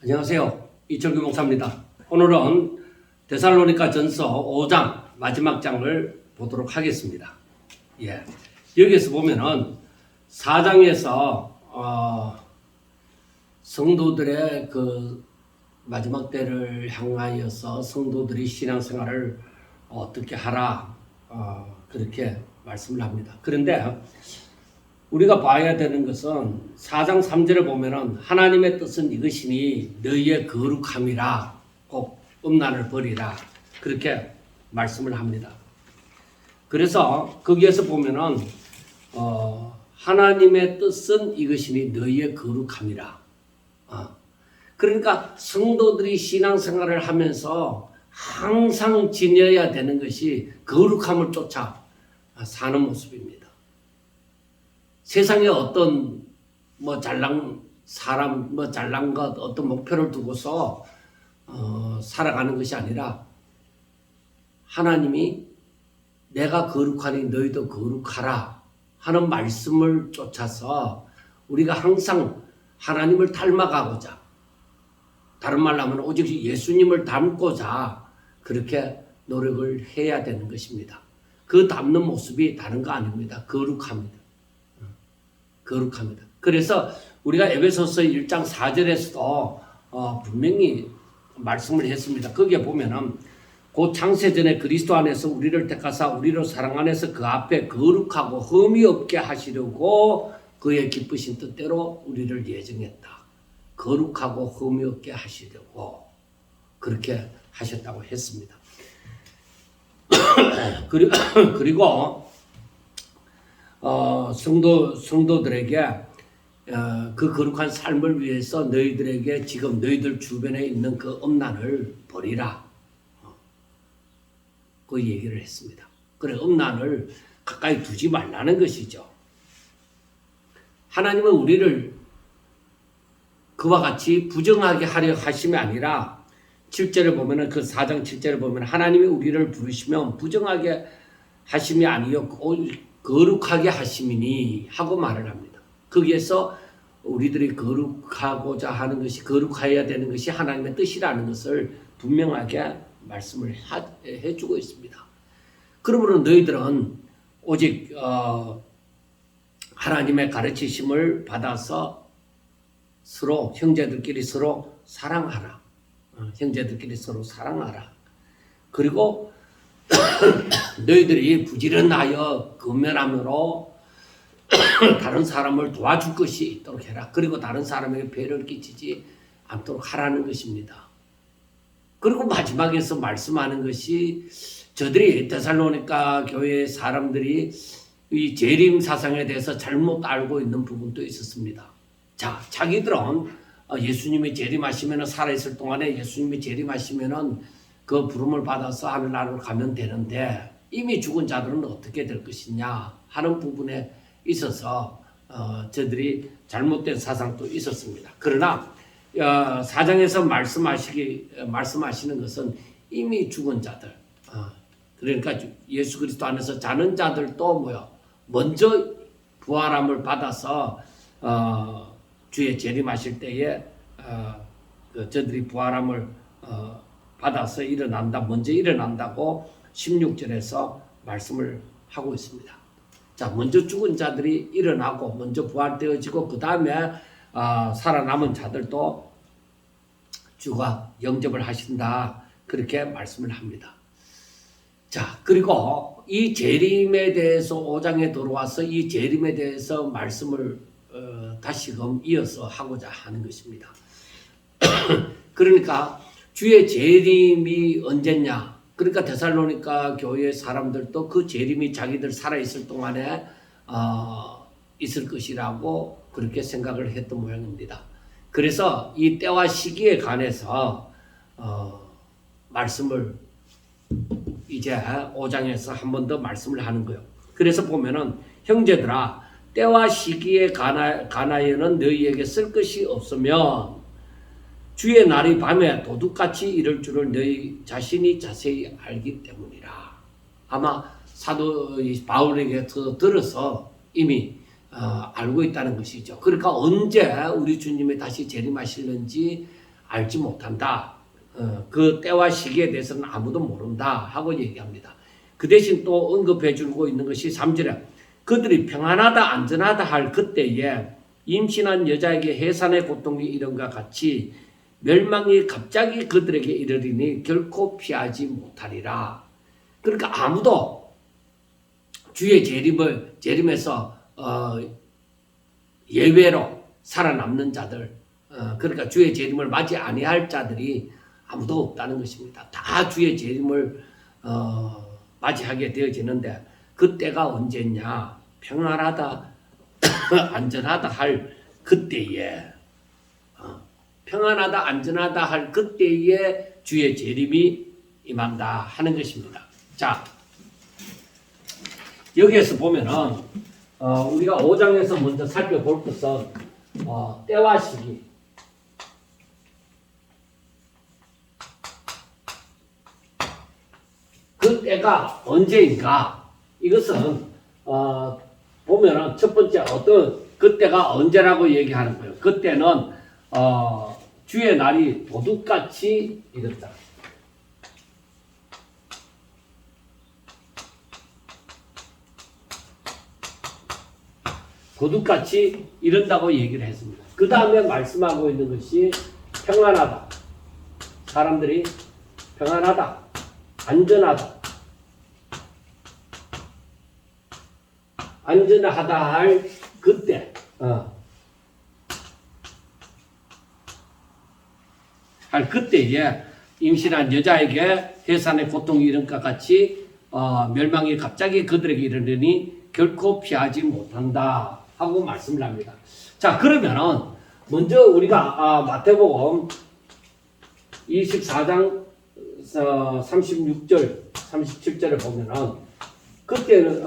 안녕하세요. 이철규 목사입니다. 오늘은 데살로니가 전서 5장 마지막 장을 보도록 하겠습니다. 여기에서 보면은 4장에서 성도들의 그 마지막 때를 향하여서 성도들이 신앙생활을 어떻게 하라 그렇게 말씀을 합니다. 그런데 우리가 봐야 되는 것은 4장 3절에 보면은 하나님의 뜻은 이것이니 너희의 거룩함이라 꼭 음란을 버리라 그렇게 말씀을 합니다. 그래서 거기에서 보면은 하나님의 뜻은 이것이니 너희의 거룩함이라. 그러니까 성도들이 신앙생활을 하면서 항상 지녀야 되는 것이 거룩함을 쫓아 사는 모습입니다. 세상에 어떤 잘난 사람, 잘난 것, 어떤 목표를 두고서 살아가는 것이 아니라 하나님이 내가 거룩하니 너희도 거룩하라 하는 말씀을 쫓아서 우리가 항상 하나님을 닮아가고자, 다른 말로 하면 오직 예수님을 닮고자 그렇게 노력을 해야 되는 것입니다. 그 닮는 모습이 다른 거 아닙니다. 거룩합니다. 거룩합니다. 그래서 우리가 에베소서 1장 4절에서도 분명히 말씀을 했습니다. 거기에 보면은 곧 창세전에 그리스도 안에서 우리를 택하사 우리로 사랑 안에서 그 앞에 거룩하고 흠이 없게 하시려고 그의 기쁘신 뜻대로 우리를 예정했다. 거룩하고 흠이 없게 하시려고 그렇게 하셨다고 했습니다. 그리고 성도들에게 그 거룩한 삶을 위해서 너희들에게 지금 너희들 주변에 있는 그 음란을 버리라. 그 얘기를 했습니다. 그래, 음란을 가까이 두지 말라는 것이죠. 하나님은 우리를 그와 같이 부정하게 하려 하심이 아니라 7절을 보면은 그 4장 7절을 보면 하나님이 우리를 부르시면 부정하게 하심이 아니요 거룩하게 하심이니 하고 말을 합니다. 거기에서 우리들이 거룩하고자 하는 것이 거룩해야 되는 것이 하나님의 뜻이라는 것을 분명하게 말씀을 해주고 있습니다. 그러므로 너희들은 오직 하나님의 가르치심을 받아서 서로 형제들끼리 서로 사랑하라. 형제들끼리 서로 사랑하라. 그리고 너희들이 부지런하여 근면함으로 다른 사람을 도와줄 것이 있도록 해라. 그리고 다른 사람에게 배를 끼치지 않도록 하라는 것입니다. 그리고 마지막에서 말씀하는 것이 저들이 데살로니가 교회 사람들이 이 재림 사상에 대해서 잘못 알고 있는 부분도 있었습니다. 자, 자기들은 예수님이 재림하시면 살아있을 동안에 예수님이 재림하시면은 그 부름을 받아서 하늘나라로 가면 되는데 이미 죽은 자들은 어떻게 될 것이냐 하는 부분에 있어서 저들이 잘못된 사상도 있었습니다. 그러나 4장에서 말씀하시는 것은 이미 죽은 자들, 그러니까 예수 그리스도 안에서 자는 자들도 먼저 부활함을 받아서 주의 재림하실 때에 저들이 부활함을 받아서 먼저 일어난다고 16절에서 말씀을 하고 있습니다. 자, 먼저 죽은 자들이 일어나고 먼저 부활되어지고 그 다음에 살아남은 자들도 주가 영접을 하신다 그렇게 말씀을 합니다. 자, 그리고 이 재림에 대해서 5장에 들어와서 이 재림에 대해서 말씀을 다시금 이어서 하고자 하는 것입니다. 그러니까 주의 재림이 언제냐? 그러니까 데살로니가 교회 사람들도 그 재림이 자기들 살아있을 동안에 있을 것이라고 그렇게 생각을 했던 모양입니다. 그래서 이 때와 시기에 관해서 말씀을 이제 5장에서 한 번 더 말씀을 하는 거예요. 그래서 보면은 형제들아 때와 시기에 관하여는 너희에게 쓸 것이 없으면 주의 날이 밤에 도둑같이 이럴 줄을 너희 자신이 자세히 알기 때문이라. 아마 사도 바울에게서 들어서 이미 알고 있다는 것이죠. 그러니까 언제 우리 주님이 다시 재림하실는지 알지 못한다. 그 때와 시기에 대해서는 아무도 모른다 하고 얘기합니다. 그 대신 또 언급해 주고 있는 것이 3절에 그들이 평안하다 안전하다 할 그때에 임신한 여자에게 해산의 고통이 이른과 같이 멸망이 갑자기 그들에게 이르리니 결코 피하지 못하리라. 그러니까 아무도 주의 재림에서 예외로 살아남는 자들, 그러니까 주의 재림을 맞이 아니할 자들이 아무도 없다는 것입니다. 다 주의 재림을 맞이하게 되어지는데 그때가 언제냐? 평안하다 안전하다 할 그때에 평안하다 안전하다 할 그때에 주의 재림이 임한다 하는 것입니다. 자, 여기에서 보면은 우리가 5장에서 먼저 살펴볼 것은 때와 시기, 그 때가 언제인가? 이것은 보면은 첫 번째 어떤 그때가 언제라고 얘기하는 거예요. 그때는 주의 날이 도둑같이 이른다. 도둑같이 이른다고 얘기를 했습니다. 그 다음에 말씀하고 있는 것이 평안하다. 사람들이 평안하다. 안전하다. 안전하다 할 그때. 할 그때에 임신한 여자에게 해산의 고통이 이른 것 같이 멸망이 갑자기 그들에게 이르르니 결코 피하지 못한다 하고 말씀을 합니다. 자, 그러면은 먼저 우리가 마태복음 24장 36절 37절에 보면은 그때는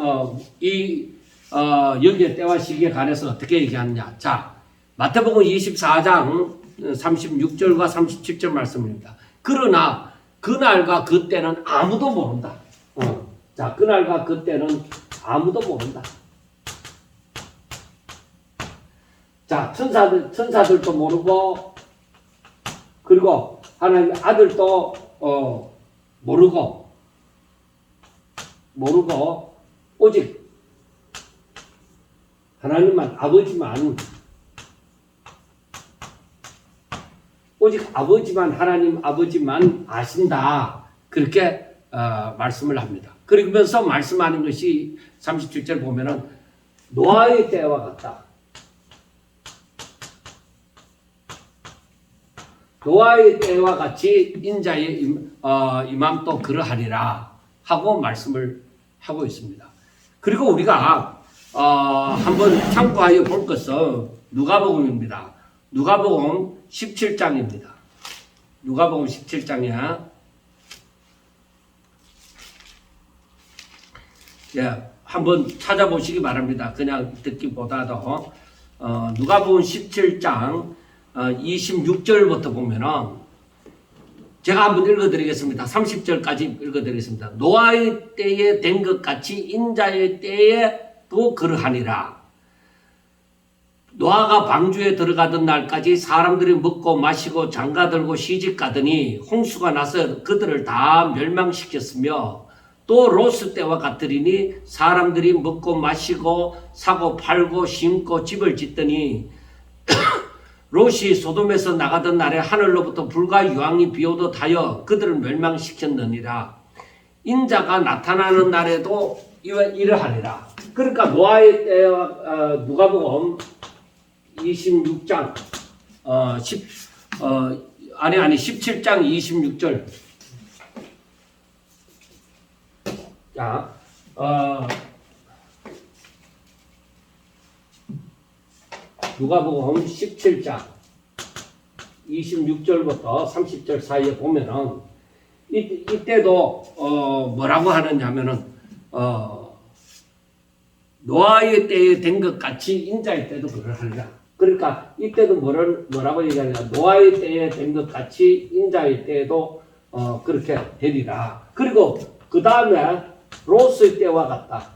여기에 때와 시기에 관해서 어떻게 얘기하느냐. 자, 마태복음 24장 36절과 37절 말씀입니다. 그러나 그날과 그때는 아무도 모른다. 자, 그날과 그때는 아무도 모른다. 자, 천사들도 모르고, 그리고 하나님 아들도 모르고, 오직 하나님만, 하나님 아버지만 아신다. 그렇게 말씀을 합니다. 그러면서 말씀하는 것이 37절 보면은 노아의 때와 같다. 노아의 때와 같이 인자의 임함도 그러하리라 하고 말씀을 하고 있습니다. 그리고 우리가 한번 참고하여 볼 것은 누가복음입니다. 누가복음 17장입니다. 누가복음 17장이야. 예, 한번 찾아보시기 바랍니다. 그냥 듣기보다도 누가복음 17장 26절부터 보면은 제가 한번 읽어드리겠습니다. 30절까지 읽어드리겠습니다. 노아의 때에 된 것 같이 인자의 때에도 그러하니라. 노아가 방주에 들어가던 날까지 사람들이 먹고 마시고 장가들고 시집가더니 홍수가 나서 그들을 다 멸망시켰으며 또 롯스 때와 같으리니 사람들이 먹고 마시고 사고 팔고 심고 집을 짓더니 롯이 소돔에서 나가던 날에 하늘로부터 불과 유황이 비오듯 하여 그들을 멸망시켰느니라. 인자가 나타나는 날에도 이러하리라. 그러니까 노아의 때와 누가복음 26장 17장 26절. 자, 누가복음 17장 26절부터 30절 사이에 보면은 이때도 뭐라고 하느냐면은 노아의 때에 된 것 같이 인자의 때도 그러하리라. 그러니까 이때도 뭐라고 얘기하냐. 노아의 때에 된 것 같이 인자의 때에도 그렇게 되리라. 그리고 그 다음에 롯의 때와 같다.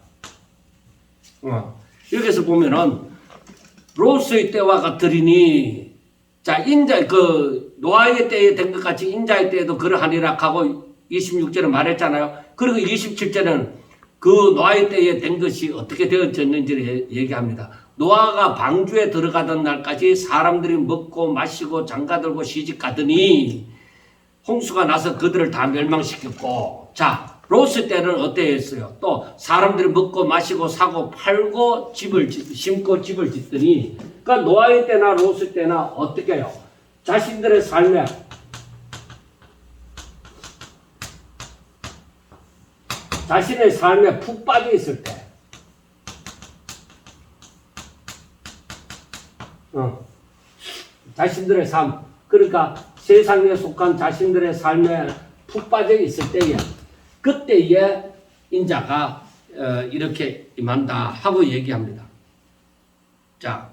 여기서 보면은 롯의 때와 같으리니, 자, 인자, 노아의 때에 된 것 같이 인자의 때에도 그러하리라 하고 26절에 말했잖아요. 그리고 27절에는 그 노아의 때에 된 것이 어떻게 되어졌는지를 얘기합니다. 노아가 방주에 들어가던 날까지 사람들이 먹고 마시고 장가들고 시집가더니 홍수가 나서 그들을 다 멸망시켰고, 자, 롯의 때는 어땠어요? 또 사람들이 먹고 마시고 사고 팔고 집을 심고 집을 짓더니, 그러니까 노아의 때나 롯의 때나 어떻게 해요? 자신들의 삶에 자신의 삶에 푹 빠져 있을 때, 자신들의 삶, 그러니까 세상에 속한 자신들의 삶에 푹 빠져 있을 때에, 그때에 인자가 이렇게 임한다 하고 얘기합니다. 자,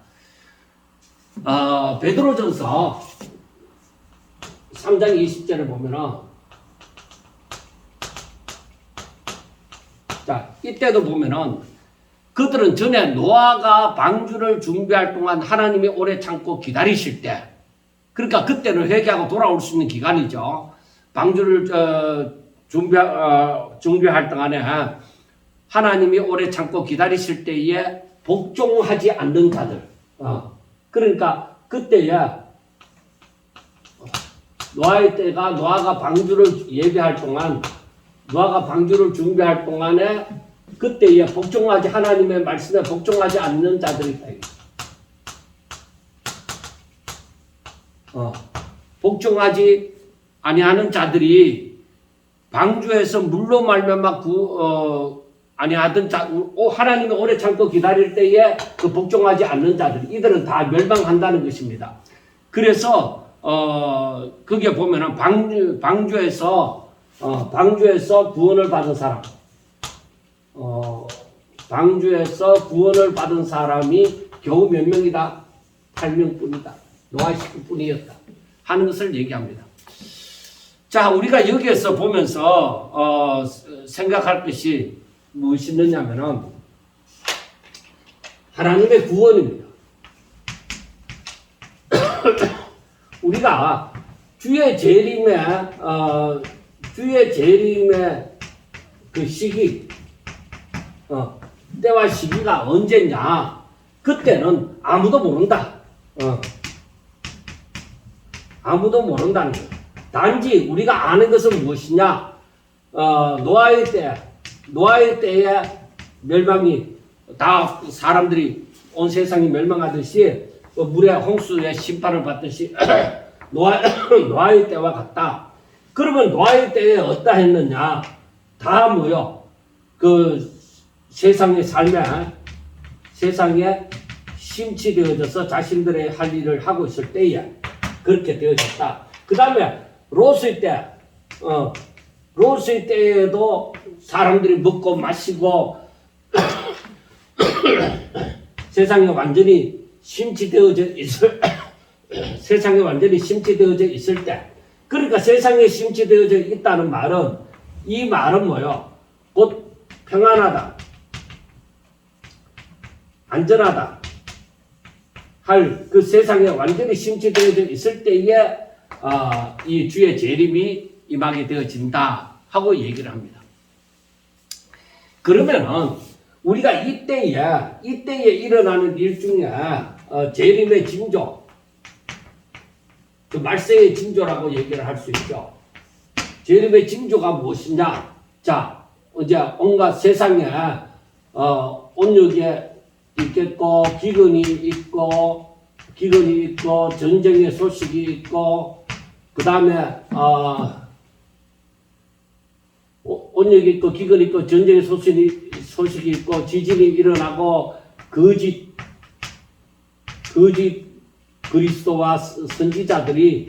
베드로전서 3장 20절에 보면은, 자, 이때도 보면은 그들은 전에 노아가 방주를 준비할 동안 하나님이 오래 참고 기다리실 때, 그러니까 그때는 회개하고 돌아올 수 있는 기간이죠. 방주를 준비할 동안에 하나님이 오래 참고 기다리실 때에 복종하지 않는 자들, 그러니까 그때에 노아의 때가 노아가 방주를 예비할 동안, 노아가 방주를 준비할 동안에 그때에 복종하지, 하나님의 말씀에 복종하지 않는 자들이 있다. 복종하지 아니하는 자들이 방주에서 물로 말미암아 아니하던 자, 하나님이 오래 참고 기다릴 때에 그 복종하지 않는 자들, 이들은 다 멸망한다는 것입니다. 그래서 그게 보면은 방주에서 구원을 받은 사람, 방주에서 구원을 받은 사람이 겨우 몇 명이다? 8명뿐이다. 노아 식구뿐이었다 하는 것을 얘기합니다. 자, 우리가 여기에서 보면서 생각할 것이 무엇이 있느냐면은 하나님의 구원입니다. 우리가 주의 재림의 그 시기, 때와 시기가 언제냐? 그때는 아무도 모른다. 아무도 모른다는 거예요. 단지 우리가 아는 것은 무엇이냐? 노아의 때에 멸망이, 다 사람들이 온 세상이 멸망하듯이 물의 홍수의 심판을 받듯이 노아의 때와 같다. 그러면 노아의 때에 어떠 했느냐? 다 뭐요? 그 세상에 심취되어져서 자신들의 할 일을 하고 있을 때에 그렇게 되어졌다. 그 다음에 롯의 때에도 사람들이 먹고 마시고 세상에 완전히 심취되어져 있을 때, 그러니까 세상에 심취되어져 있다는 말은, 이 말은 뭐요? 곧 평안하다, 안전하다 할 그 세상에 완전히 심취되어져 있을 때에 이 주의 재림이 임하게 되어진다 하고 얘기를 합니다. 그러면은 우리가 이때에 일어나는 일 중에 재림의 징조, 그 말세의 징조라고 얘기를 할 수 있죠. 재림의 징조가 무엇이냐? 자, 이제 온갖 세상에 온역에 있겠고, 기근이 있고, 전쟁의 소식이 있고, 그 다음에 온역이 있고, 기근이 있고, 전쟁의 소식이 있고, 지진이 일어나고, 거짓 그리스도와 선지자들이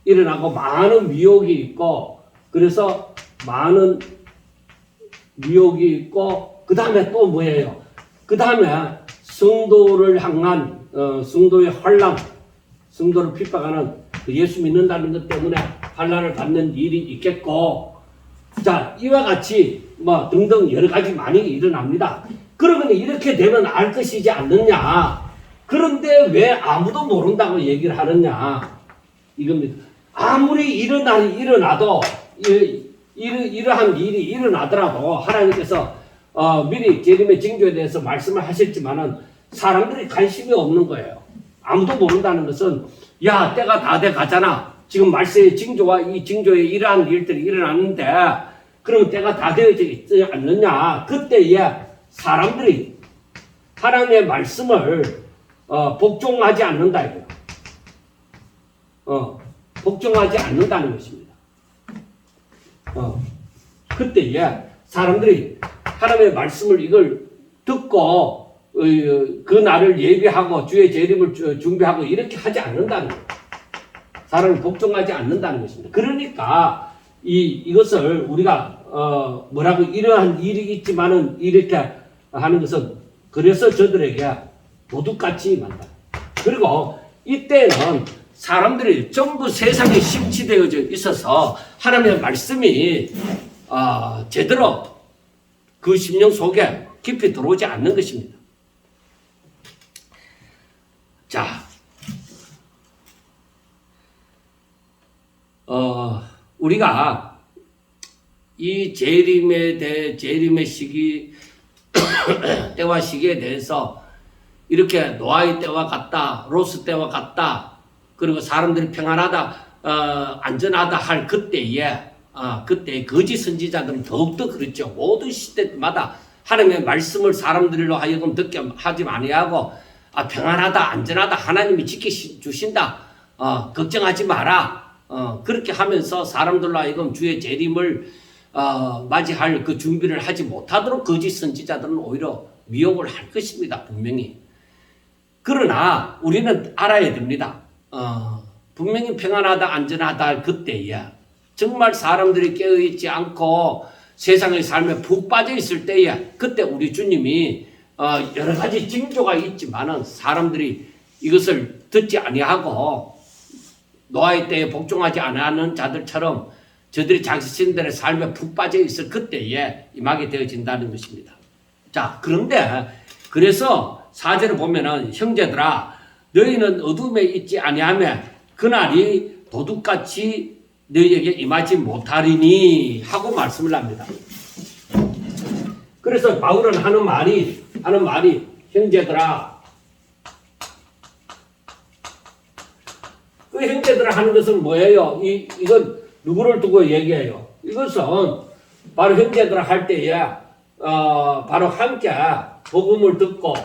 일어나고, 많은 미혹이 있고, 그래서 많은 미혹이 있고, 그 다음에 또 뭐예요? 그 다음에 성도를 향한 성도의 환난, 성도를 핍박하는 예수 믿는다는 것 때문에 환난을 받는 일이 있겠고, 자, 이와 같이 뭐 등등 여러 가지 많이 일어납니다. 그러면 이렇게 되면 알 것이지 않느냐? 그런데 왜 아무도 모른다고 얘기를 하느냐 이겁니다. 아무리 일어나도 이러한 일이 일어나더라도 하나님께서 미리 재림의 징조에 대해서 말씀을 하셨지만은 사람들이 관심이 없는 거예요. 아무도 모른다는 것은 야 때가 다 돼 가잖아. 지금 말세의 징조와 이 징조에 이러한 일들이 일어났는데 그럼 때가 다 되어져 있지 않느냐. 그때에 사람들이 하나님의 말씀을 복종하지 않는다 이거예요. 복종하지 않는다는 것입니다. 그때에 사람들이 하나님의 말씀을 이걸 듣고 그 날을 예비하고 주의 재림을 준비하고 이렇게 하지 않는다는 거예요. 사람을 복종하지 않는다는 것입니다. 그러니까 이것을 우리가 뭐라고 이러한 일이 있지만은 이렇게 하는 것은 그래서 저들에게 도둑같이 만다. 그리고 이때는 사람들이 전부 세상에 심취되어져 있어서 하나님의 말씀이 제대로 그 심령 속에 깊이 들어오지 않는 것입니다. 자, 우리가 이 재림의 시기 때와 시기에 대해서 이렇게 노아의 때와 같다, 로스 때와 같다, 그리고 사람들이 평안하다, 안전하다 할 그때에 그때 거짓 선지자들은 더욱더 그렇죠. 모든 시대마다 하나님의 말씀을 사람들로 하여금 듣게 하지 아니하고 평안하다, 안전하다, 하나님이 지켜주신다, 걱정하지 마라, 그렇게 하면서 사람들로 하여금 주의 재림을 맞이할 그 준비를 하지 못하도록 거짓 선지자들은 오히려 미혹을 할 것입니다. 분명히. 그러나 우리는 알아야 됩니다. 분명히 평안하다, 안전하다 할 그때에 정말 사람들이 깨어있지 않고 세상의 삶에 푹 빠져 있을 때에 그때 우리 주님이 여러 가지 징조가 있지만은 사람들이 이것을 듣지 아니하고 노아의 때에 복종하지 않는 자들처럼 저들이 자신들의 삶에 푹 빠져 있을 그때에 임하게 되어진다는 것입니다. 자, 그런데 그래서 4절을 보면은 형제들아 너희는 어둠에 있지 아니하며 그날이 도둑같이 너희에게 임하지 못하리니 하고 말씀을 합니다. 그래서 바울은 하는 말이 형제들아, 그 형제들아 하는 것은 뭐예요? 이건 누구를 두고 얘기해요? 이것은 바로 형제들아 할 때에 바로 함께 복음을 듣고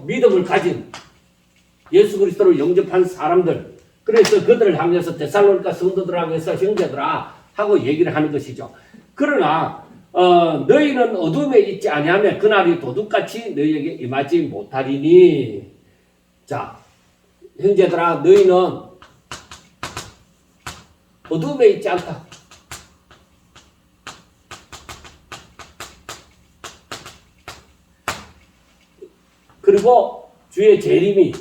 믿음을 가진 예수 그리스도를 영접한 사람들, 그래서 그들을 향해서 데살로니가 성도들하고 해서 형제들아 하고 얘기를 하는 것이죠. 그러나 너희는 어둠에 있지 아니하며 그날이 도둑같이 너희에게 임하지 못하리니. 자, 형제들아 너희는 어둠에 있지 않다. 그리고 주의 재림이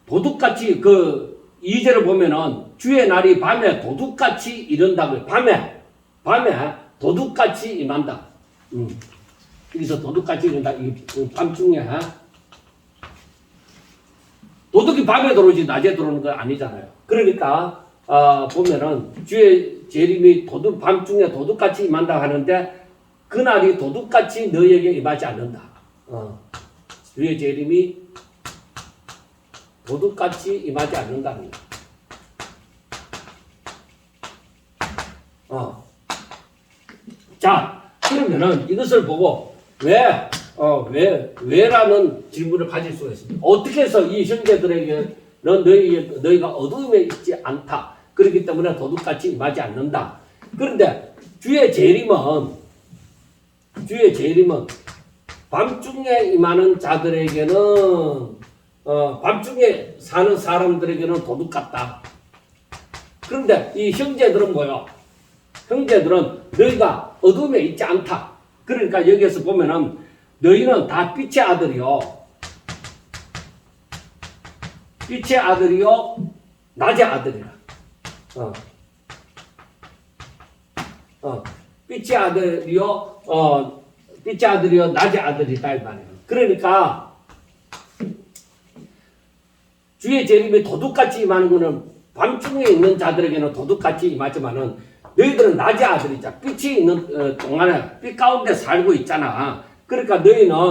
도둑같이 2절을 보면은 주의 날이 밤에 도둑같이 이른다고요. 밤에 도둑같이 임한다. 여기서 도둑같이 이른다. 밤중에 도둑이 밤에 들어오지 낮에 들어오는 건 아니잖아요. 그러니까 보면은 주의 재림이 밤중에 도둑같이 임한다 하는데 그날이 도둑같이 너희에게 임하지 않는다. 주의 재림이 도둑같이 임하지 않는다는 거. 자, 그러면은 이것을 보고 왜라는 질문을 가질 수가 있습니다. 어떻게 해서 이 형제들에게는 너희가 어둠에 있지 않다. 그렇기 때문에 도둑같이 임하지 않는다. 그런데 주의 재림은 밤중에 임하는 자들에게는 밤중에 사는 사람들에게는 도둑 같다. 그런데 이 형제들은 뭐요? 형제들은 너희가 어둠에 있지 않다. 그러니까 여기에서 보면은 너희는 다 빛의 아들이요. 빛의 아들이요. 낮의 아들이라. 빛의 아들이요. 빛의 아들이요 낮의 아들이다 이 말이에요. 그러니까 주의 재림이 도둑같이 임하는 것은 밤중에 있는 자들에게는 도둑같이 임하지만은 너희들은 낮의 아들이자 빛이 있는 동안에 빛 가운데 살고 있잖아. 그러니까 너희는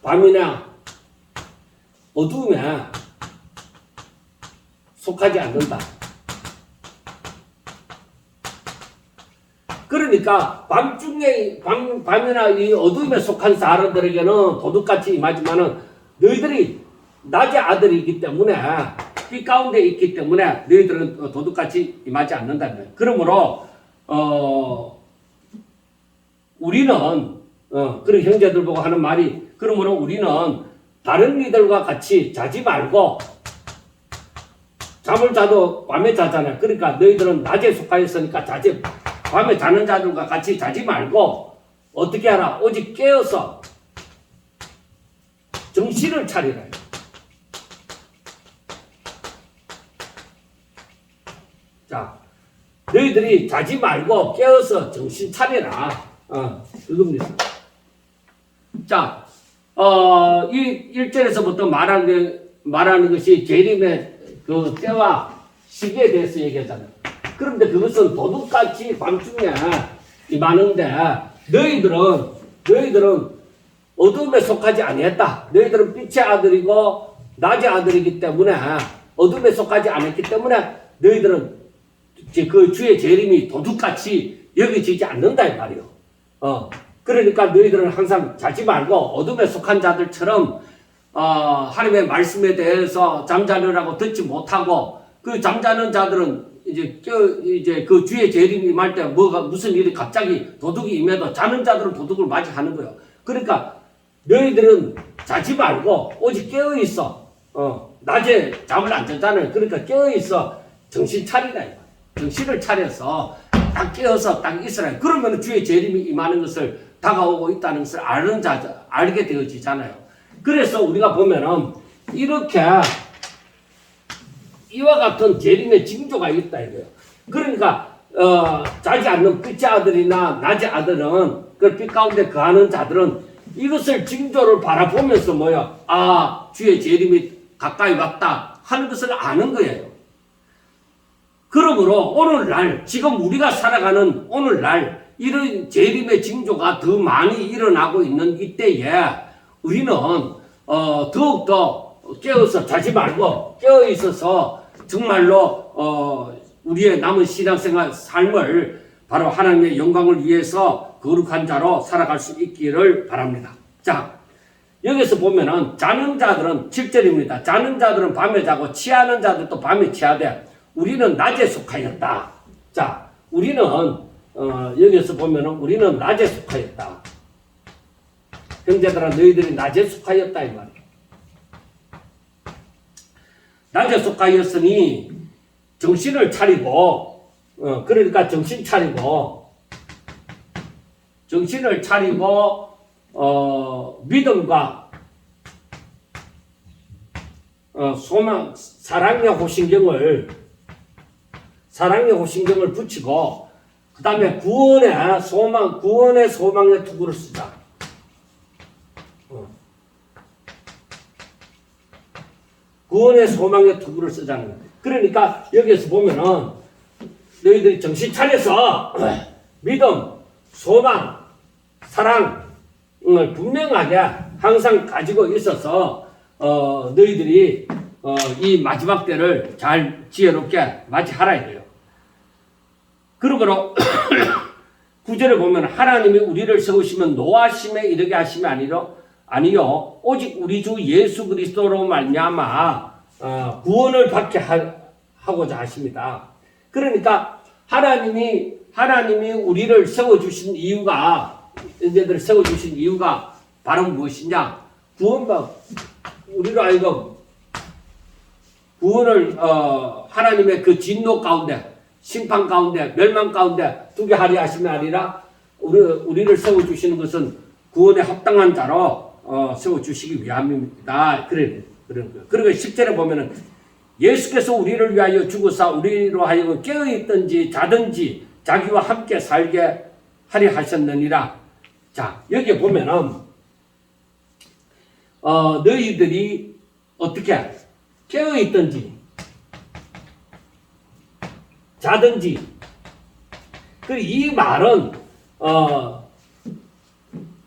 밤이나 어두움에 속하지 않는다. 그러니까 밤이나 이 어둠에 속한 사람들에게는 도둑같이 임하지만은 너희들이 낮의 아들이기 때문에 빛 가운데 있기 때문에 너희들은 도둑같이 임하지 않는다. 그러므로 우리는 그런 형제들 보고 하는 말이 그러므로 우리는 다른 이들과 같이 자지 말고 잠을 자도 밤에 자잖아요. 그러니까 너희들은 낮에 속하였으니까 밤에 자는 자들과 같이 자지 말고 어떻게 하라? 오직 깨어서 정신을 차리라. 자, 너희들이 자지 말고 깨어서 정신 차리라. 그겁니다. 자, 이 1절에서부터 말하는 것이 재림의 그 때와 시기에 대해서 얘기하잖아요. 그런데 그것은 도둑같이 밤중에 임하는데 너희들은 어둠에 속하지 아니했다. 너희들은 빛의 아들이고 낮의 아들이기 때문에 어둠에 속하지 않았기 때문에 너희들은 그 주의 재림이 도둑같이 여겨지지 않는다 이 말이요. 그러니까 너희들은 항상 자지 말고 어둠에 속한 자들처럼 하나님의 말씀에 대해서 잠자느라고 듣지 못하고 그 잠자는 자들은 이제 그 주의 재림이 임할 때 무슨 일이 갑자기 도둑이 임해도 자는 자들은 도둑을 맞이하는 거예요. 그러니까 너희들은 자지 말고 오직 깨어 있어. 낮에 잠을 안 자잖아요. 그러니까 깨어 있어. 정신 차리라. 정신을 차려서 딱 깨어서 딱 있으라. 그러면 주의 재림이 임하는 것을 다가오고 있다는 것을 알게 되어지잖아요. 그래서 우리가 보면은 이렇게 이와 같은 재림의 징조가 있다 이거예요. 그러니까 자지 않는 빛의 아들이나 낮의 아들은 그 빛 가운데 거하는 자들은 이것을 징조를 바라보면서 주의 재림이 가까이 왔다 하는 것을 아는 거예요. 그러므로 오늘날 지금 우리가 살아가는 오늘날 이런 재림의 징조가 더 많이 일어나고 있는 이때에 우리는 더욱더 깨어서 자지 말고 깨어 있어서 정말로 우리의 남은 신앙생활 삶을 바로 하나님의 영광을 위해서 거룩한 자로 살아갈 수 있기를 바랍니다. 자, 여기서 보면은 자는 자들은 7절입니다. 자는 자들은 밤에 자고 취하는 자들도 밤에 취하되 우리는 낮에 속하였다. 자, 우리는 여기서 보면은 우리는 낮에 속하였다. 형제들아 너희들이 낮에 속하였다 이 말이에요. 낮에 속하였으니 정신을 차리고 그러니까 정신을 차리고 믿음과 소망 사랑의 호신경을 붙이고 그 다음에 구원의 소망의 투구를 쓰자. 구원의 소망의 투구를 쓰자는 거예요. 그러니까 여기에서 보면은 너희들이 정신 차려서 믿음, 소망, 사랑을 분명하게 항상 가지고 있어서 너희들이 이 마지막 때를 잘 지혜롭게 맞이하라 이거예요. 그러므로 9절에 보면 하나님이 우리를 세우시면 노하심에 이르게 하심이 아니요 오직 우리 주 예수 그리스도로 말미암아 구원을 받게 하고자 하십니다. 그러니까 하나님이 우리를 세워주신 이유가 바로 무엇이냐? 우리로 하여금 구원을 하나님의 그 진노 가운데 심판 가운데 멸망 가운데 두게 하려 하심이 아니라 우리를 세워주시는 것은 구원에 합당한 자로 세워주시기 위함입니다. 그런 거예요. 그리고 10절에 보면은 예수께서 우리를 위하여 죽으사 우리로 하여금 깨어있든지 자든지 자기와 함께 살게 하려 하셨느니라. 자, 여기 보면은 너희들이 어떻게 깨어 있든지 자든지, 이 말은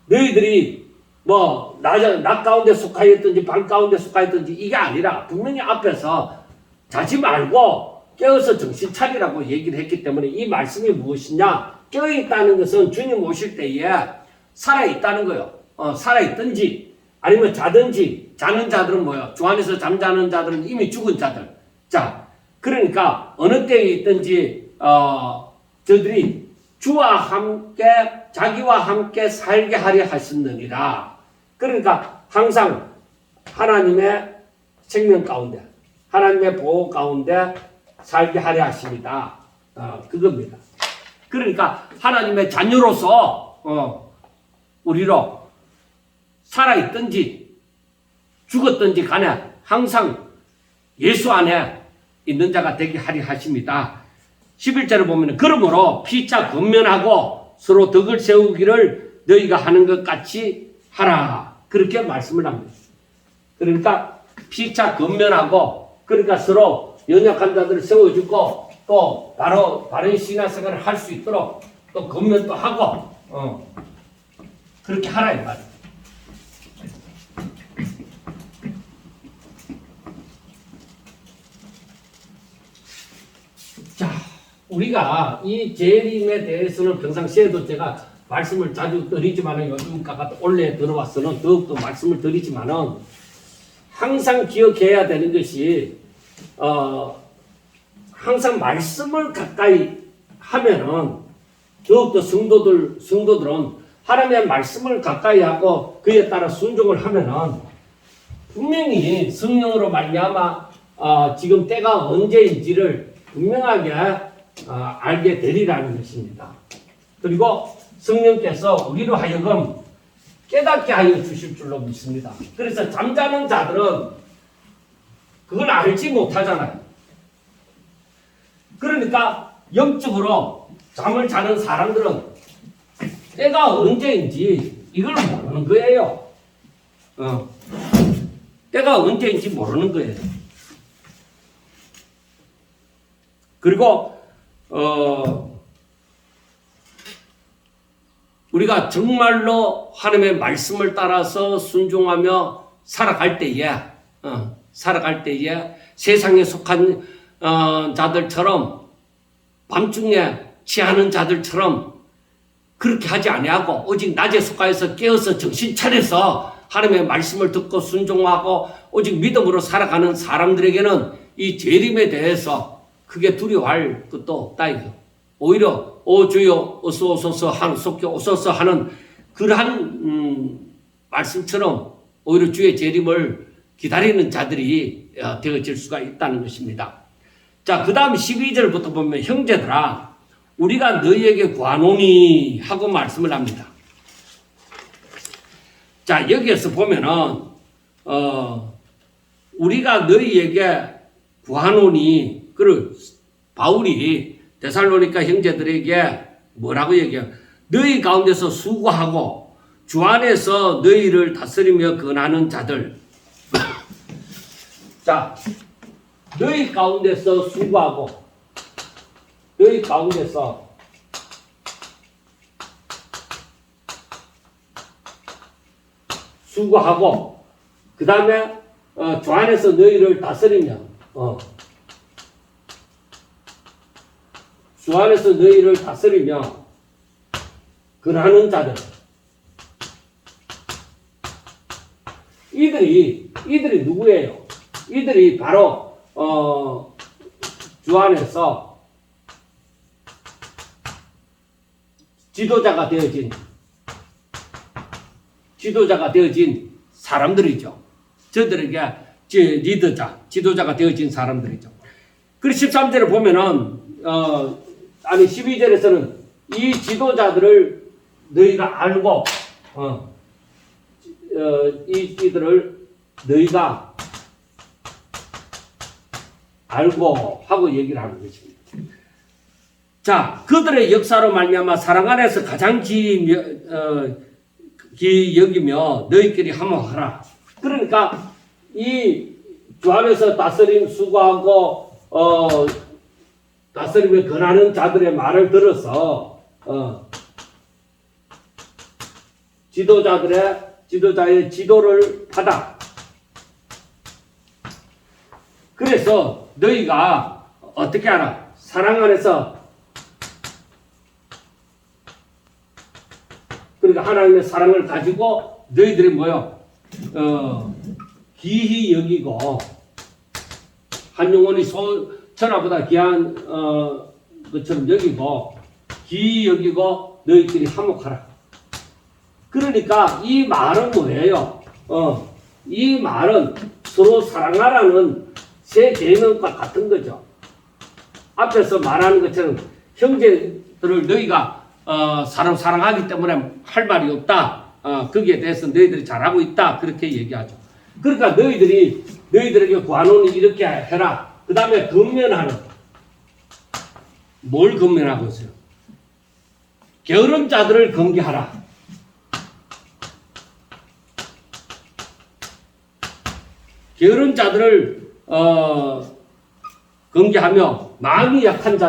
너희들이 뭐 낮 가운데 속하였든지 밤 가운데 속하였든지 이게 아니라 분명히 앞에서 자지 말고 깨어서 정신 차리라고 얘기를 했기 때문에 이 말씀이 무엇이냐? 깨어있다는 것은 주님 오실 때에 살아있다는 거예요. 살아있든지 아니면 자든지. 자는 자들은 뭐예요? 주 안에서 잠자는 자들은 이미 죽은 자들. 자, 그러니까 어느 때에 있든지 저들이 주와 함께 자기와 함께 살게 하려 하셨느니라. 그러니까 항상 하나님의 생명 가운데, 하나님의 보호 가운데 살게 하려 하십니다. 그겁니다. 그러니까 하나님의 자녀로서 우리로 살아있든지 죽었든지 간에 항상 예수 안에 있는 자가 되게 하려 하십니다. 11절을 보면 그러므로 피차 권면하고 서로 덕을 세우기를 너희가 하는 것 같이 하라. 그렇게 말씀을 합니다. 그러니까 피차 권면하고, 그러니까 서로 연약한 자들을 세워주고 또 바른 신앙생활을 할 수 있도록 또 권면도 하고 그렇게 하라 이 말이에요. 자, 우리가 이 재림에 대해서는 평상시에도 제가 말씀을 자주 드리지만은 요즘까지 올해 들어와서는 더욱더 말씀을 드리지만은 항상 기억해야 되는 것이 항상 말씀을 가까이 하면은 더욱더 성도들은 하나님의 말씀을 가까이 하고 그에 따라 순종을 하면은 분명히 성령으로 말미암아 지금 때가 언제인지를 분명하게 알게 되리라는 것입니다. 그리고 성령께서 우리로 하여금 깨닫게 하여 주실 줄로 믿습니다. 그래서 잠자는 자들은 그걸 알지 못하잖아요. 그러니까 영적으로 잠을 자는 사람들은 때가 언제인지 이걸 모르는 거예요. 때가 언제인지 모르는 거예요. 그리고 우리가 정말로 하나님의 말씀을 따라서 순종하며 살아갈 때에 세상에 속한 자들처럼 밤중에 취하는 자들처럼 그렇게 하지 아니하고 오직 낮에 속하여서 깨어서 정신 차려서 하나님의 말씀을 듣고 순종하고 오직 믿음으로 살아가는 사람들에게는 이 재림에 대해서 크게 두려워할 것도 없다 이거. 오히려 오 주여 어서 오소서 속히 오소서 하는 그러한 말씀처럼 오히려 주의 재림을 기다리는 자들이 되어질 수가 있다는 것입니다. 자, 그 다음 12절부터 보면 형제들아 우리가 너희에게 구하노니 하고 말씀을 합니다. 자, 여기에서 보면은 우리가 너희에게 구하노니 그 바울이 데살로니가 형제들에게 뭐라고 얘기해요? 너희 가운데서 수고하고 주 안에서 너희를 다스리며 근하는 자들. 자, 너희 가운데서 수고하고 너희 가운데서 수고하고 그 다음에 주 안에서 너희를 다스리며 주 안에서 너희를 다스리며 근하는 자들. 이들이 누구예요? 이들이 바로 주 안에서 지도자가 되어진 사람들이죠. 저들에게 지도자가 되어진 사람들이죠. 그리고 13절을 보면은 12절에서는 이 지도자들을 너희가 알고 이들을 너희가 알고 하고 얘기를 하는 것입니다. 자, 그들의 역사로 말미암아 사랑 안에서 가장 여기며 너희끼리 화목하라. 그러니까 이 주 안에서 다스림 수고하고 다스림에 권하는 자들의 말을 들어서 지도자의 지도를 받아. 그래서 너희가 어떻게 하라? 사랑 안에서, 그러니까 하나님의 사랑을 가지고 너희들이 뭐요? 귀히 여기고, 한 영혼이 천하보다 귀한 것처럼 여기고, 귀히 여기고 너희끼리 화목하라. 그러니까 이 말은 뭐예요? 이 말은 서로 사랑하라는 새 계명과 같은 거죠. 앞에서 말하는 것처럼 형제들을 너희가 사랑하기 때문에 할 말이 없다. 거기에 대해서 너희들이 잘하고 있다. 그렇게 얘기하죠. 그러니까 너희들에게 관원이 이렇게 해라. 그 다음에 건면하는. 뭘 건면하고 있어요? 게으른 자들을 경계하라. 게으른 자들을 경계하며 마음이 약한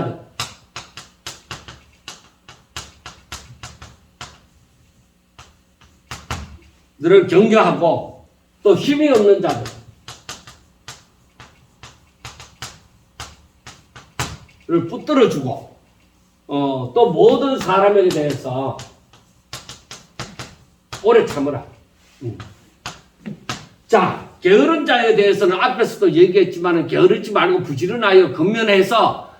자들을 경계하고 또 힘이 없는 자들을 붙들어주고 또 모든 사람에게 대해서 오래 참으라. 자, 게으른 자에 대해서는 앞에서도 얘기했지만 게으르지 말고 부지런하여 근면해서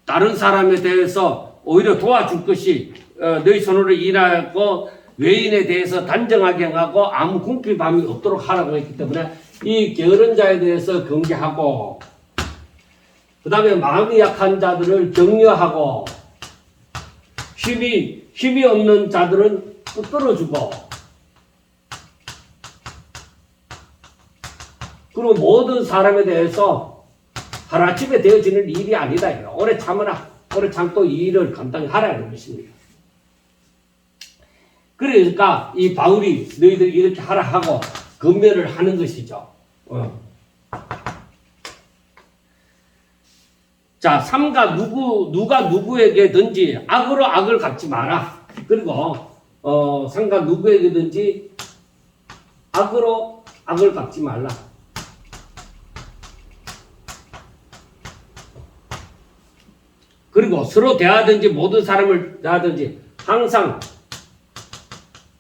다른 사람에 대해서 오히려 도와줄 것이 너희 손으로 일하고 외인에 대해서 단정하게 행하고 아무 궁핍함이 없도록 하라고 했기 때문에 이 게으른 자에 대해서 경계하고 그 다음에 마음이 약한 자들을 격려하고 힘이 없는 자들은 붙들어주고 그리고 모든 사람에 대해서 하루아침에 되어지는 일이 아니다. 오래 참으라. 오래 참고 이 일을 감당히 하라는 것입니다. 그러니까 이 바울이 너희들이 이렇게 하라 하고 건면을 하는 것이죠. 자, 삼가 누가 누구에게든지 악으로 악을 갚지 마라. 그리고 삼가 누구에게든지 악으로 악을 갚지 말라. 그리고 서로 대하든지 모든 사람을 대하든지 항상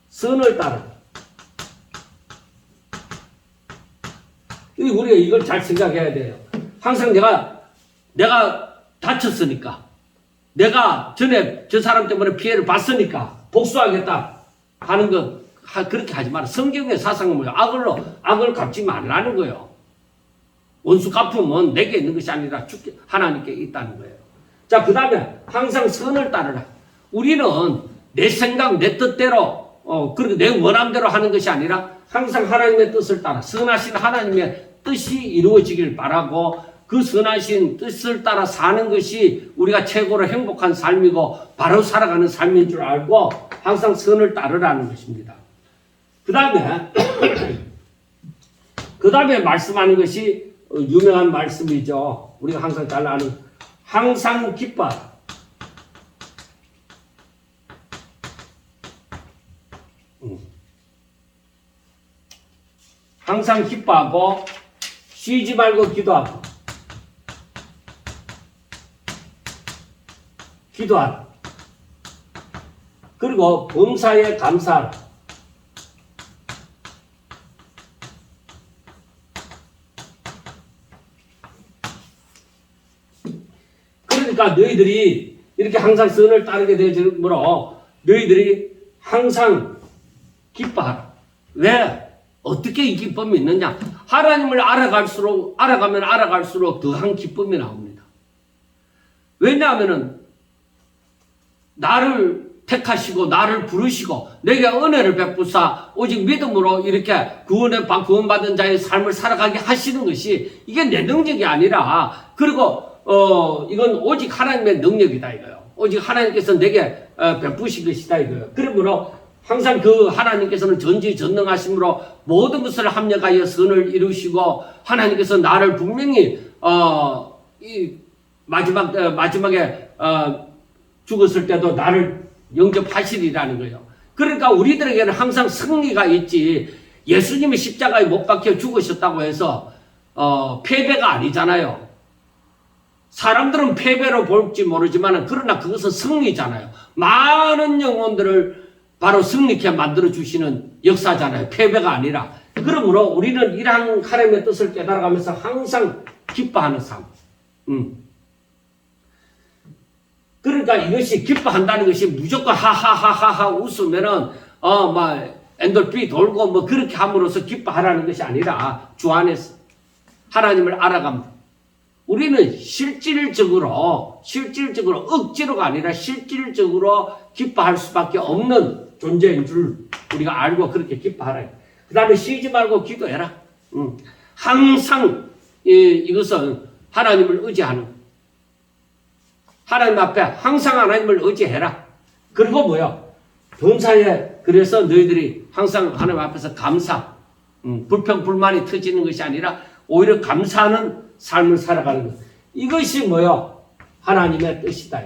선을 따르라. 우리가 이걸 잘 생각해야 돼요. 항상 내가 다쳤으니까, 내가 전에 저 사람 때문에 피해를 봤으니까 복수하겠다 하는 것 그렇게 하지 마라. 성경의 사상은 뭐예요? 악을 갚지 말라는 거예요. 원수 갚으면 내게 있는 것이 아니라 하나님께 있다는 거예요. 자, 그 다음에 항상 선을 따르라. 우리는 내 생각, 내 뜻대로 그리고 내 원함대로 하는 것이 아니라 항상 하나님의 뜻을 따라 선하신 하나님의 뜻이 이루어지길 바라고 그 선하신 뜻을 따라 사는 것이 우리가 최고로 행복한 삶이고 바로 살아가는 삶인 줄 알고 항상 선을 따르라는 것입니다. 그 다음에 말씀하는 것이 유명한 말씀이죠. 우리가 항상 잘 아는 항상 기뻐하라. 항상 기뻐하고 쉬지 말고 기도하라. 그리고 범사에 감사하라. 그러니까 너희들이 이렇게 항상 선을 따르게 되므로 너희들이 항상 기뻐하라. 왜? 어떻게 이 기쁨이 있느냐? 하나님을 알아가면 알아갈수록 더한 기쁨이 나옵니다. 왜냐하면은 나를 택하시고 나를 부르시고 내게 은혜를 베푸사 오직 믿음으로 이렇게 구원받은 자의 삶을 살아가게 하시는 것이 이게 내 능력이 아니라 그리고 이건 오직 하나님의 능력이다 이거예요. 오직 하나님께서 내게 베푸신 것이다 이거예요. 그러므로 항상 그 하나님께서는 전지전능하심으로 모든 것을 합력하여 선을 이루시고 하나님께서 나를 분명히 이 마지막에 죽었을 때도 나를 영접하시리라는 거예요. 그러니까 우리들에게는 항상 승리가 있지 예수님이 십자가에 못 박혀 죽으셨다고 해서 패배가 아니잖아요. 사람들은 패배로 볼지 모르지만 그러나 그것은 승리잖아요. 많은 영혼들을 바로 승리케 만들어주시는 역사잖아요. 패배가 아니라. 그러므로 우리는 이러한 하나님의 뜻을 깨달아가면서 항상 기뻐하는 삶. 그러니까 이것이 기뻐한다는 것이 무조건 하하하하하 웃으면은 막 엔돌핀이 돌고 뭐 그렇게 함으로써 기뻐하라는 것이 아니라 주 안에서 하나님을 알아갑니다. 우리는 실질적으로 억지로가 아니라 실질적으로 기뻐할 수밖에 없는 존재인 줄 우리가 알고 그렇게 기뻐하라. 그 다음에 쉬지 말고 기도해라. 항상 이것은 하나님을 의지하는 하나님 앞에 항상 하나님을 의지해라. 그리고 뭐야? 범사에 그래서 너희들이 항상 하나님 앞에서 감사, 불평, 불만이 터지는 것이 아니라 오히려 감사하는 삶을 살아가는 것. 이것이 뭐요? 하나님의 뜻이다.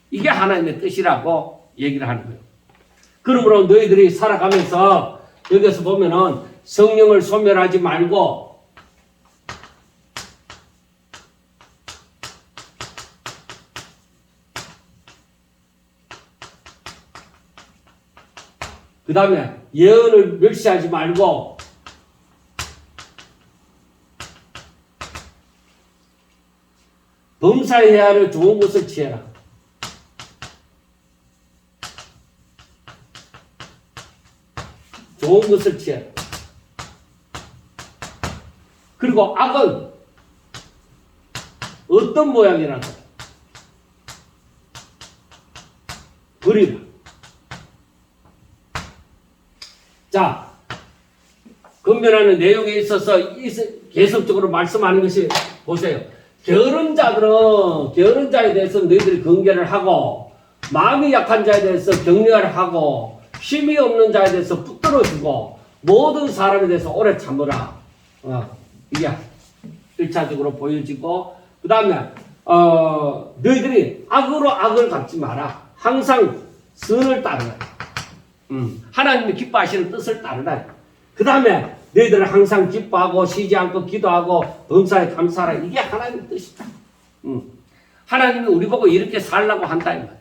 이게 하나님의 뜻이라고 얘기를 하는 거예요. 그러므로 너희들이 살아가면서 여기서 보면은 성령을 소멸하지 말고 그 다음에 예언을 멸시하지 말고 범사해야 할 좋은 것을 취해라. 좋은 것을 취해라. 그리고 악은 어떤 모양이라도 버리라. 자, 건면하는 내용에 있어서 계속적으로 말씀하는 것이 보세요. 게으른 자에 대해서 너희들이 경계를 하고 마음이 약한 자에 대해서 격려를 하고 힘이 없는 자에 대해서 붙들어주고 모든 사람에 대해서 오래 참으라. 이게 1차적으로 보여지고 그 다음에 너희들이 악으로 악을 갚지 마라. 항상 선을 따르라. 하나님이 기뻐하시는 뜻을 따르라. 그 다음에 너희들은 항상 기뻐하고 쉬지 않고 기도하고 범사에 감사하라. 이게 하나님의 뜻이다. 하나님이 우리 보고 이렇게 살라고 한다 이 말이야.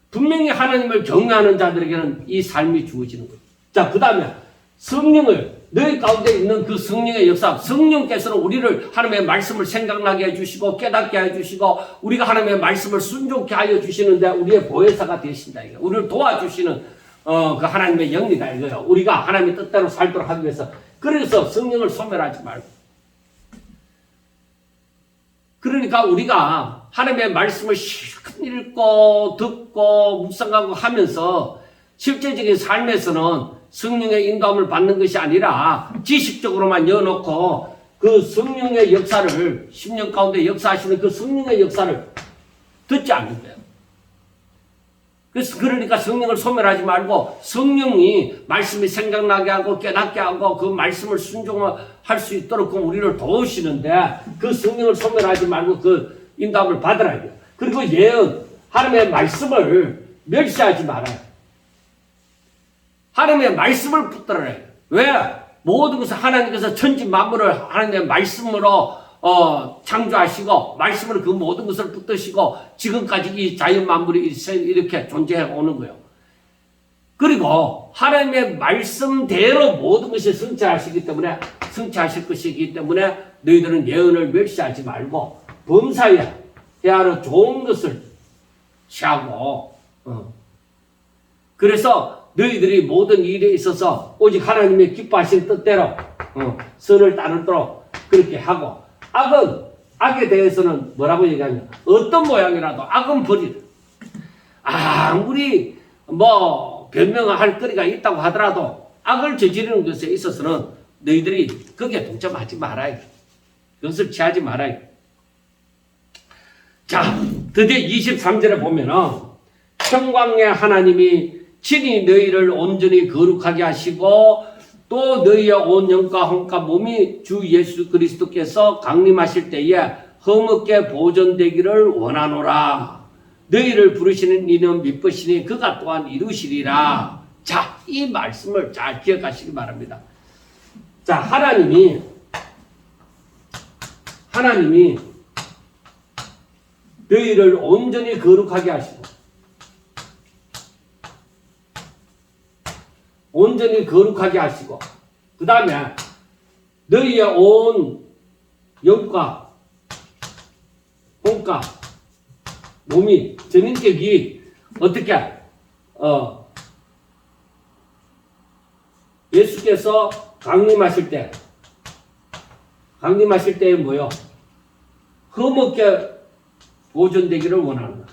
분명히 하나님을 경외하는 자들에게는 이 삶이 주어지는 거예요. 자, 그 다음에 성령을 너희 가운데 있는 그 성령의 역사, 성령께서는 우리를 하나님의 말씀을 생각나게 해주시고 깨닫게 해주시고 우리가 하나님의 말씀을 순종케 하여 주시는데 우리의 보혜사가 되신다 이거. 우리를 도와주시는 그 하나님의 영이다 이거요. 우리가 하나님의 뜻대로 살도록 하기 위해서. 그래서 성령을 소멸하지 말고. 그러니까 우리가 하나님의 말씀을 실컷 읽고 듣고 묵상하고 하면서 실제적인 삶에서는 성령의 인도함을 받는 것이 아니라 지식적으로만 여놓고 그 성령의 역사를 10년 가운데 역사하시는 그 성령의 역사를 듣지 않는 거예요. 그러니까 성령을 소멸하지 말고 성령이 말씀이 생각나게 하고 깨닫게 하고 그 말씀을 순종할 수 있도록 그 우리를 도우시는데 그 성령을 소멸하지 말고 그 인도함을 받으라. 그리고 예언, 하나님의 말씀을 멸시하지 말아요. 하나님의 말씀을 붙들어라. 왜? 모든 것을 하나님께서 천지 만물을 하나님의 말씀으로 창조하시고 말씀으로 그 모든 것을 붙드시고 지금까지 이 자연 만물이 이렇게 존재해 오는 거예요. 그리고 하나님의 말씀대로 모든 것이 성취하시기 때문에 성취하실 것이기 때문에 너희들은 예언을 멸시하지 말고 범사에 해야 할 좋은 것을 취하고 그래서 너희들이 모든 일에 있어서 오직 하나님의 기뻐하신 뜻대로 선을 따르도록 그렇게 하고 악에 대해서는 뭐라고 얘기하냐? 어떤 모양이라도 악은 버리라. 아무리 변명할 거리가 있다고 하더라도 악을 저지르는 것에 있어서는 너희들이 거기에 동참하지 말아야 돼. 그것을 취하지 말아야 돼. 자, 드디어 23절에 보면은 평강의 하나님이 친히 너희를 온전히 거룩하게 하시고 또 너희의 온 영과 혼과 몸이 주 예수 그리스도께서 강림하실 때에 흠없게 보존되기를 원하노라. 너희를 부르시는 이는 미쁘시니 그가 또한 이루시리라. 자, 이 말씀을 잘 기억하시기 바랍니다. 자, 하나님이 너희를 온전히 거룩하게 하시고 온전히 거룩하게 하시고 그 다음에 너희의 온 영과 혼과 몸이 전인격이 어떻게 예수께서 강림하실 때에 뭐요? 흠없게 보존되기를 원한다.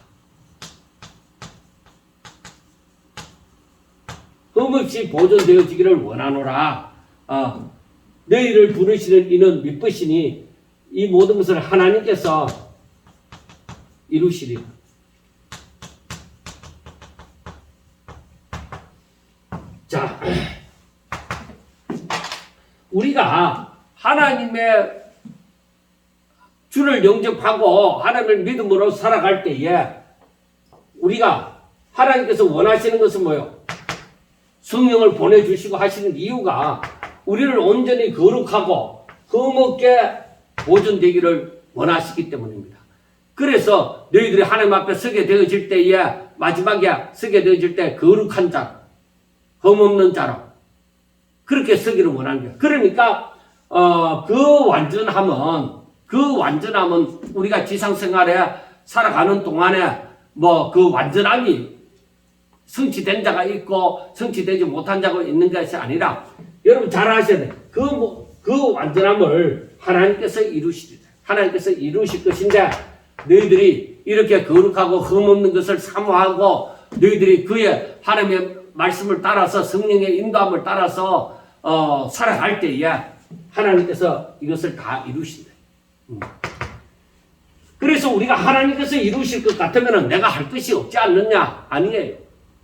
흠없이 보존되어지기를 원하노라. 너희를 부르시는 이는 미쁘시니 이 모든 것을 하나님께서 이루시리라. 자, 우리가 하나님의 주를 영접하고 하나님을 믿음으로 살아갈 때에 우리가 하나님께서 원하시는 것은 뭐예요? 성령을 보내주시고 하시는 이유가 우리를 온전히 거룩하고 흠없게 보존되기를 원하시기 때문입니다. 그래서 너희들이 하나님 앞에 서게 되어질 때에 마지막에 서게 되어질 때 거룩한 자, 흠없는 자로 그렇게 서기를 원하는 거예요. 그러니까 그 완전함은 우리가 지상생활에 살아가는 동안에 뭐 그 완전함이 성취된 자가 있고 성취되지 못한 자가 있는 것이 아니라 여러분 잘 아셔야 돼요. 그 완전함을 하나님께서 이루시리라. 하나님께서 이루실 것인데 너희들이 이렇게 거룩하고 흠없는 것을 사모하고 너희들이 그의 하나님의 말씀을 따라서 성령의 인도함을 따라서 살아갈 때에 하나님께서 이것을 다 이루신다. 그래서 우리가 하나님께서 이루실 것 같으면 내가 할 것이 없지 않느냐? 아니에요.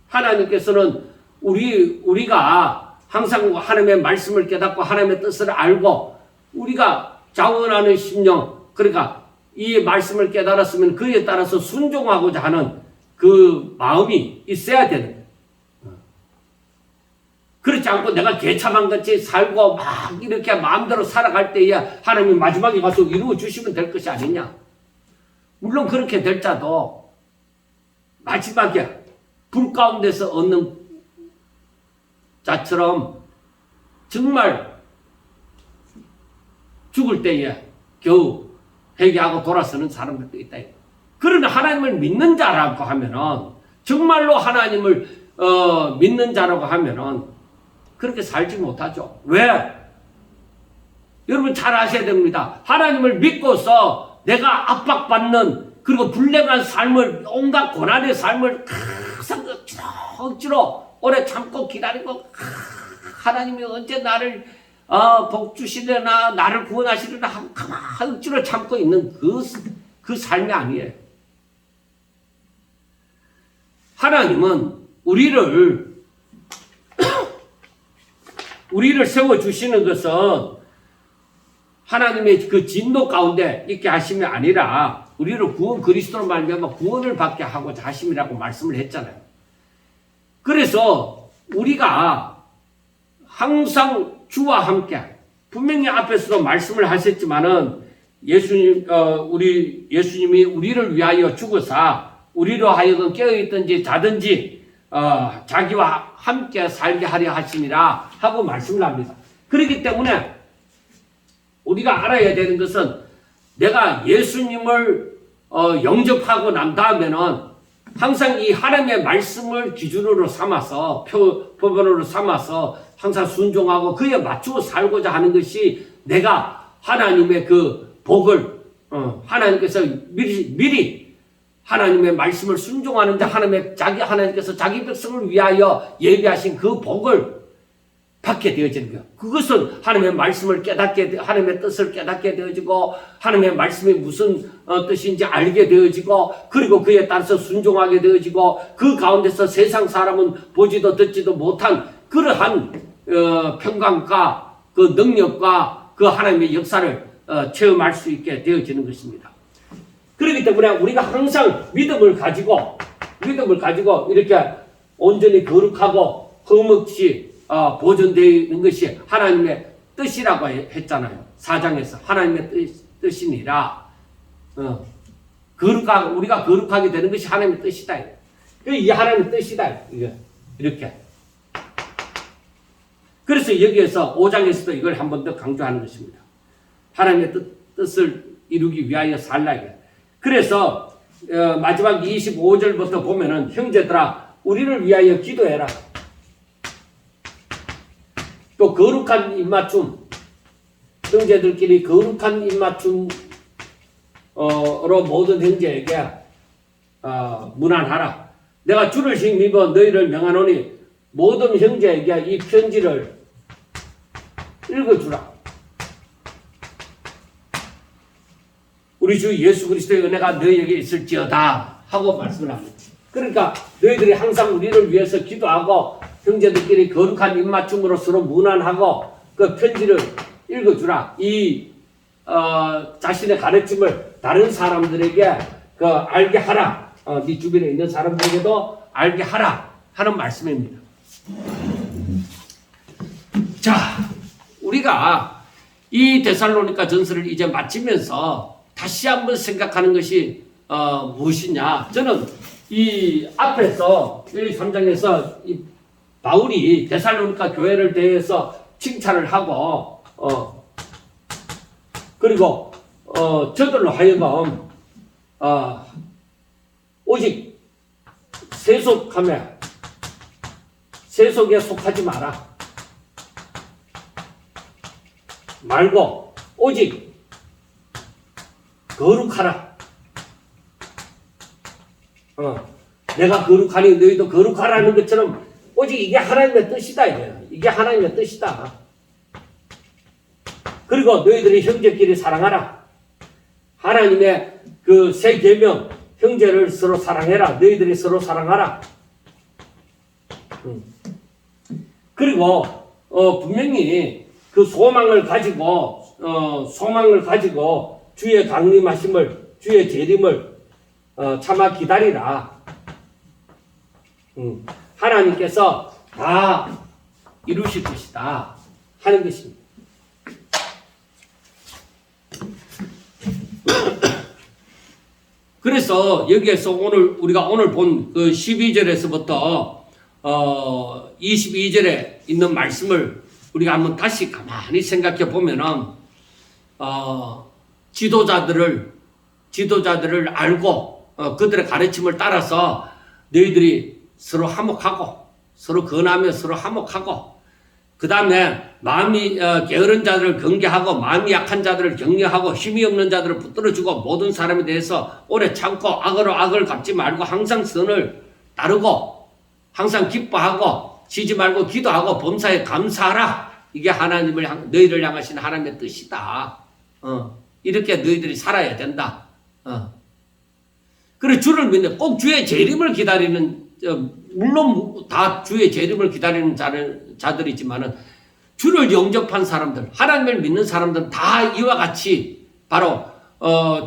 하나님께서는 우리가 항상 하나님의 말씀을 깨닫고 하나님의 뜻을 알고 우리가 자원하는 심령, 그러니까 이 말씀을 깨달았으면 그에 따라서 순종하고자 하는 그 마음이 있어야 되는 거예요. 그렇지 않고 내가 개차반같이 살고 막 이렇게 마음대로 살아갈 때에 하나님이 마지막에 가서 이루어 주시면 될 것이 아니냐. 물론 그렇게 될 자도 마지막에 불 가운데서 얻는 자처럼 정말 죽을 때에 겨우 회개하고 돌아서는 사람들도 있다. 그러나 하나님을 믿는 자라고 하면은 정말로 하나님을 믿는 자라고 하면은 그렇게 살지 못하죠. 왜? 여러분 잘 아셔야 됩니다. 하나님을 믿고서 내가 압박받는 그리고 불행한 삶을 온갖 고난의 삶을 억지로 오래 참고 기다리고 하나님이 언제 나를 복 주시려나 나를 구원하시려나 가만히 억지로 참고 있는 그 삶이 아니에요. 하나님은 우리를 세워주시는 것은 하나님의 그 진노 가운데 있게 하심이 아니라 우리를 그리스도로 말미암아 구원을 받게 하고자 하심이라고 말씀을 했잖아요. 그래서 우리가 항상 주와 함께 분명히 앞에서도 말씀을 하셨지만은 예수님이 우리를 위하여 죽으사 우리로 하여금 깨어있든지 자든지 자기와 함께 살게 하려 하심이라 하고 말씀을 합니다. 그렇기 때문에 우리가 알아야 되는 것은 내가 예수님을 영접하고 난 다음에는 항상 이 하나님의 말씀을 기준으로 삼아서 표본으로 삼아서 항상 순종하고 그에 맞추어 살고자 하는 것이 내가 하나님의 그 복을 하나님께서 미리 하나님의 말씀을 순종하는데 하나님께서 자기 백성을 위하여 예비하신 그 복을 받게 되어지는 거예요. 그것은 하나님의 말씀을 깨닫게, 하나님의 뜻을 깨닫게 되어지고, 하나님의 말씀이 무슨 뜻인지 알게 되어지고, 그리고 그에 따라서 순종하게 되어지고, 그 가운데서 세상 사람은 보지도 듣지도 못한 그러한 평강과 그 능력과 그 하나님의 역사를 체험할 수 있게 되어지는 것입니다. 그렇기 때문에 우리가 항상 믿음을 가지고 이렇게 온전히 거룩하고 흠없이 보존되어 있는 것이 하나님의 뜻이라고 했잖아요. 4장에서 하나님의 뜻이니라. 우리가 거룩하게 되는 것이 하나님의 뜻이다. 이 하나님의 뜻이다. 이렇게. 그래서 여기에서 5장에서도 이걸 한 번 더 강조하는 것입니다. 하나님의 뜻을 이루기 위하여 살라. 그래서 마지막 25절부터 보면은 형제들아 우리를 위하여 기도해라. 또 거룩한 입맞춤, 형제들끼리 거룩한 입맞춤으로 모든 형제에게 문안하라. 내가 주를 힘입어 너희를 명하노니 모든 형제에게 이 편지를 읽어주라. 우리 주 예수 그리스도의 은혜가 너희에게 있을지어다 하고 말씀을 합니다. 그러니까 너희들이 항상 우리를 위해서 기도하고 형제들끼리 거룩한 입맞춤으로 서로 문안하고 그 편지를 읽어주라. 이 자신의 가르침을 다른 사람들에게 알게 하라. 네 주변에 있는 사람들에게도 알게 하라 하는 말씀입니다. 자, 우리가 이 데살로니가 전서를 이제 마치면서 다시 한번 생각하는 것이 무엇이냐. 저는 이 앞에서 1, 3장에서 이 바울이 데살로니가 교회를 대해서 칭찬을 하고 그리고 저들로 하여금 오직 세속에 속하지 마라 말고 오직 거룩하라. 내가 거룩하니 너희도 거룩하라는 것처럼 오직 이게 하나님의 뜻이다. 이게 하나님의 뜻이다. 그리고 너희들이 형제끼리 사랑하라. 하나님의 그 새 계명, 형제를 서로 사랑해라. 너희들이 서로 사랑하라. 그리고 분명히 그 소망을 가지고 주의 강림하심을, 주의 재림을 참아 기다리라. 하나님께서 다 이루실 것이다 하는 것입니다. 그래서 여기에서 우리가 오늘 본 그 12절에서부터 22절에 있는 말씀을 우리가 한번 다시 가만히 생각해 보면은 지도자들을 알고 그들의 가르침을 따라서 너희들이 서로 화목하고 서로 권하며 서로 화목하고 그 다음에 마음이 게으른 자들을 경계하고 마음이 약한 자들을 격려하고 힘이 없는 자들을 붙들어주고 모든 사람에 대해서 오래 참고 악으로 악을 갚지 말고 항상 선을 따르고 항상 기뻐하고 쉬지 말고 기도하고 범사에 감사하라. 이게 너희를 향하신 하나님의 뜻이다. 이렇게 너희들이 살아야 된다. 그리고 주를 믿는 꼭 주의 재림을 기다리는 물론 다 주의 재림을 기다리는 자들이지만은 주를 영접한 사람들, 하나님을 믿는 사람들은 다 이와 같이 바로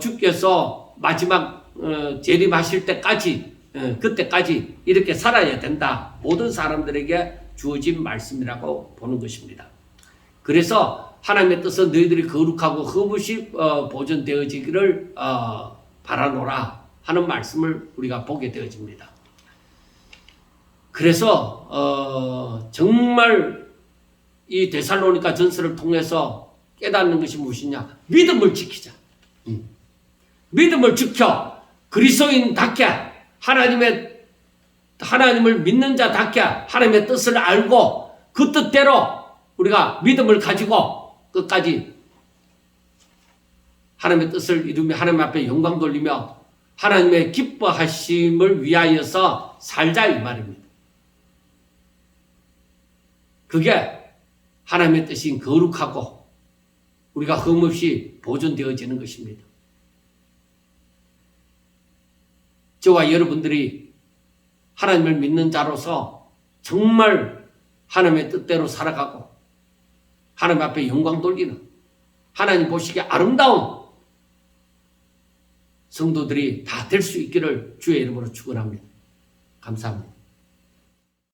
주께서 마지막 재림하실 때까지 그때까지 이렇게 살아야 된다. 모든 사람들에게 주어진 말씀이라고 보는 것입니다. 그래서 하나님의 뜻은 너희들이 거룩하고 흠없이 보존되어지기를 바라노라 하는 말씀을 우리가 보게 되어집니다. 그래서 정말 이 데살로니가 전서를 통해서 깨닫는 것이 무엇이냐? 믿음을 지키자. 믿음을 지켜 그리스도인답게 하나님을 믿는 자답게 하나님의 뜻을 알고 그 뜻대로 우리가 믿음을 가지고 끝까지 하나님의 뜻을 이루며 하나님 앞에 영광 돌리며 하나님의 기뻐하심을 위하여서 살자 이 말입니다. 그게 하나님의 뜻이 거룩하고 우리가 흠없이 보존되어지는 것입니다. 저와 여러분들이 하나님을 믿는 자로서 정말 하나님의 뜻대로 살아가고 하나님 앞에 영광 돌리는 하나님 보시기에 아름다운 성도들이 다 될 수 있기를 주의 이름으로 축원합니다. 감사합니다.